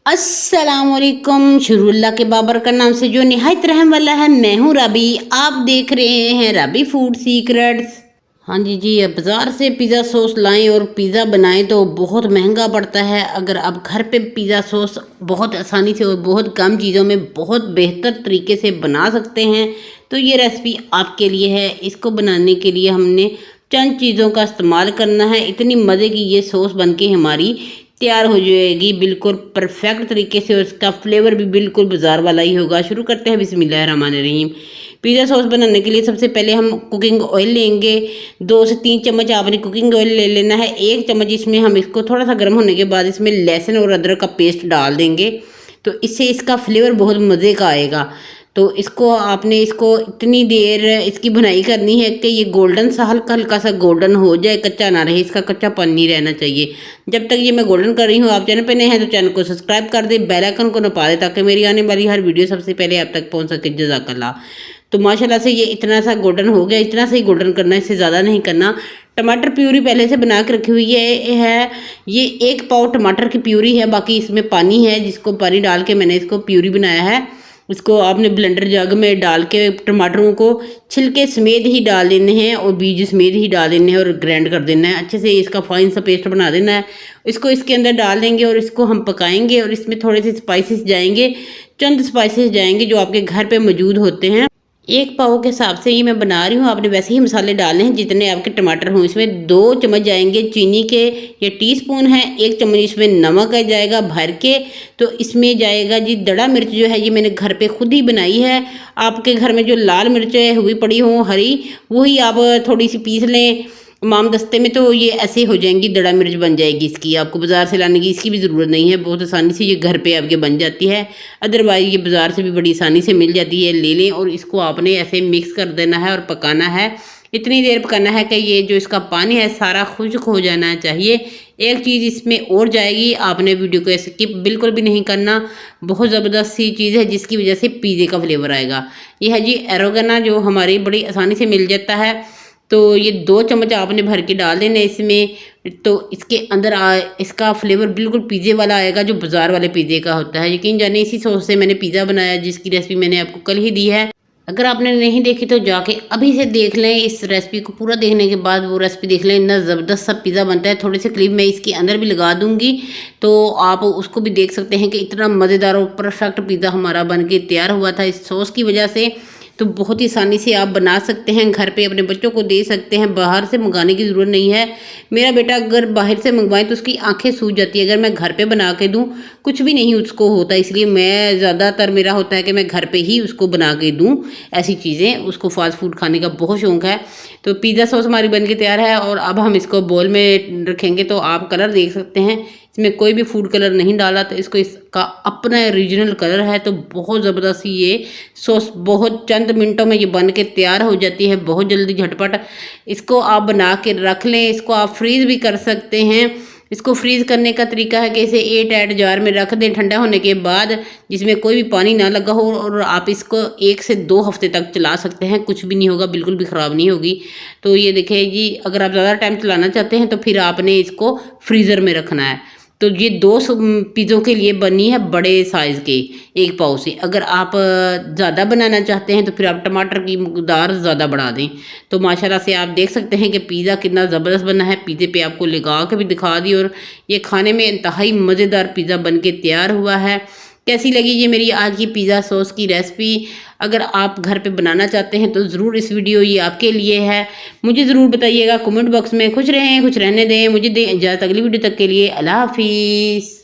अस्सलामुअलैकुम। शुरुल्लाह के बाबर का नाम से जो निहायत रहम वाला है, मैं हूँ रबी। आप देख रहे हैं रबी फूड सीक्रेट्स। हाँ जी, अब बाज़ार से पिज़्ज़ा सॉस लाएं और पिज़्ज़ा बनाएं तो बहुत महंगा पड़ता है। अगर आप घर पे पिज़्ज़ा सॉस बहुत आसानी से और बहुत कम चीज़ों में बहुत बेहतर तरीके से बना सकते हैं तो ये रेसिपी आपके लिए है। इसको बनाने के लिए हमने चंद चीज़ों का इस्तेमाल करना है। इतनी मज़े की ये सॉस बनके हमारी तैयार हो जाएगी बिल्कुल परफेक्ट तरीके से और इसका फ्लेवर भी बिल्कुल बाजार वाला ही होगा। शुरू करते हैं बिस्मिल्लाहिर्रहमानिर्रहीम। पिज़्ज़ा सॉस बनाने के लिए सबसे पहले हम कुकिंग ऑयल लेंगे। 2 से 3 चम्मच आपने कुकिंग ऑयल ले लेना है। 1 चम्मच इसमें हम इसको थोड़ा सा गर्म होने के बाद इसमें लहसुन और अदरक का पेस्ट डाल देंगे तो इससे इसका फ्लेवर बहुत मज़े का आएगा। तो इसको इतनी देर इसकी भुनाई करनी है कि ये गोल्डन सा हल्का हल्का सा गोल्डन हो जाए, कच्चा ना रहे, इसका कच्चापन नहीं रहना चाहिए। जब तक ये मैं गोल्डन कर रही हूँ, आप चैनल पे नए हैं तो चैनल को सब्सक्राइब कर दे, बेल आइकन को नपा दे ताकि मेरी आने वाली हर वीडियो सबसे पहले आप तक पहुँच सके। जज़ाकल्लाह। तो माशाल्लाह से ये इतना सा गोल्डन हो गया, इतना सा ही गोल्डन करना है, इससे ज़्यादा नहीं करना। टमाटर प्यूरी पहले से बना के रखी हुई है। ये 1 पाव टमाटर की प्यूरी है, बाकी इसमें पानी है जिसको पानी डाल के मैंने इसको प्यूरी बनाया है। इसको आपने ब्लेंडर जग में डाल के टमाटरों को छिलके समेत ही डाल देने हैं और बीज समेत ही डाल देने हैं और ग्राइंड कर देना है। अच्छे से इसका फाइन सा पेस्ट बना देना है। इसको इसके अंदर डाल देंगे और इसको हम पकाएंगे और इसमें थोड़े से स्पाइसेस जाएंगे, चंद स्पाइसेस जाएंगे जो आपके घर पे मौजूद होते हैं। 1 पाव के हिसाब से ये मैं बना रही हूँ, आपने वैसे ही मसाले डालने हैं जितने आपके टमाटर हों। इसमें 2 चम्मच जाएंगे चीनी के, ये टीस्पून है। 1 चम्मच इसमें नमक आ जाएगा भर के। तो इसमें जाएगा जी दड़ा मिर्च, जो है ये मैंने घर पे खुद ही बनाई है। आपके घर में जो लाल मिर्चें हुई पड़ी हों हरी, वही आप थोड़ी सी पीस लें माम दस्ते में, तो ये ऐसे हो जाएंगी, दड़ा मिर्च बन जाएगी। इसकी आपको बाज़ार से लाने की इसकी भी ज़रूरत नहीं है, बहुत आसानी से ये घर पे आपके बन जाती है। अदरवाइज़ ये बाज़ार से भी बड़ी आसानी से मिल जाती है। ले लें और इसको आपने ऐसे मिक्स कर देना है और पकाना है। इतनी देर पकाना है कि ये जो इसका पानी है सारा खुश्क हो जाना चाहिए। एक चीज़ इसमें और जाएगी, आपने वीडियो को स्किप बिल्कुल भी नहीं करना, बहुत ज़बरदस्त सी चीज़ है जिसकी वजह से पिज़्ज़े का फ्लेवर आएगा। ये है जी एरोगेना, जो हमारी बड़ी आसानी से मिल जाता है। तो ये 2 चम्मच आपने भर के डाल देना इसमें। तो इसके अंदर इसका फ्लेवर बिल्कुल पिज़्ज़े वाला आएगा जो बाज़ार वाले पिज़्ज़े का होता है। यकीन जाने इसी सॉस से मैंने पिज़्ज़ा बनाया जिसकी रेसिपी मैंने आपको कल ही दी है। अगर आपने नहीं देखी तो जाके अभी से देख लें। इस रेसिपी को पूरा देखने के बाद वो रेसिपी देख लें, इतना ज़बरदस्त सा पिज़्ज़ा बनता है। थोड़े से क्लिप मैं इसके अंदर भी लगा दूंगी तो आप उसको भी देख सकते हैं कि इतना मज़ेदार और परफेक्ट पिज़्ज़ा हमारा बन के तैयार हुआ था इस सॉस की वजह से। तो बहुत ही आसानी से आप बना सकते हैं, घर पे अपने बच्चों को दे सकते हैं, बाहर से मंगाने की ज़रूरत नहीं है। मेरा बेटा अगर बाहर से मंगवाए तो उसकी आंखें सूज जाती है। अगर मैं घर पे बना के दूं कुछ भी नहीं उसको होता, इसलिए मैं ज़्यादातर मेरा होता है कि मैं घर पे ही उसको बना के दूं ऐसी चीज़ें। उसको फास्ट फूड खाने का बहुत शौक है। तो पिज़्ज़ा सॉस हमारी बन के तैयार है और अब हम इसको बोल में रखेंगे। तो आप कलर देख सकते हैं, इसमें कोई भी फूड कलर नहीं डाला, तो इसका अपना ओरिजिनल कलर है। तो बहुत ज़बरदस्त ये सॉस बहुत चंद मिनटों में ये बन के तैयार हो जाती है, बहुत जल्दी झटपट। इसको आप बना के रख लें, इसको आप फ्रीज़ भी कर सकते हैं। इसको फ्रीज़ करने का तरीका है कि इसे एयर टाइट जार में रख दें ठंडा होने के बाद, जिसमें कोई भी पानी ना लगा हो, और आप इसको 1 से 2 हफ्ते तक चला सकते हैं, कुछ भी नहीं होगा, बिल्कुल भी ख़राब नहीं होगी। तो ये देखिए जी, अगर आप ज़्यादा टाइम चलाना चाहते हैं तो फिर आपने इसको फ्रीज़र में रखना है। तो ये 2 पिज़्ज़ों के लिए बनी है बड़े साइज़ के 1 पाव से। अगर आप ज़्यादा बनाना चाहते हैं तो फिर आप टमाटर की मकदार ज़्यादा बढ़ा दें। तो माशाल्लाह से आप देख सकते हैं कि पिज़्ज़ा कितना ज़बरदस्त बना है। पिज़्ज़े पे आपको लगा के भी दिखा दी और ये खाने में इंतहाई मज़ेदार पिज़्ज़ा बन के तैयार हुआ है। कैसी लगी ये मेरी आज की पिज़्ज़ा सॉस की रेसिपी? अगर आप घर पे बनाना चाहते हैं तो ज़रूर इस वीडियो ये आपके लिए है। मुझे ज़रूर बताइएगा कमेंट बॉक्स में। खुश रहें, खुश रहने दें। मुझे दें इजाज़त अगली वीडियो तक के लिए। अल्लाह हाफिज़।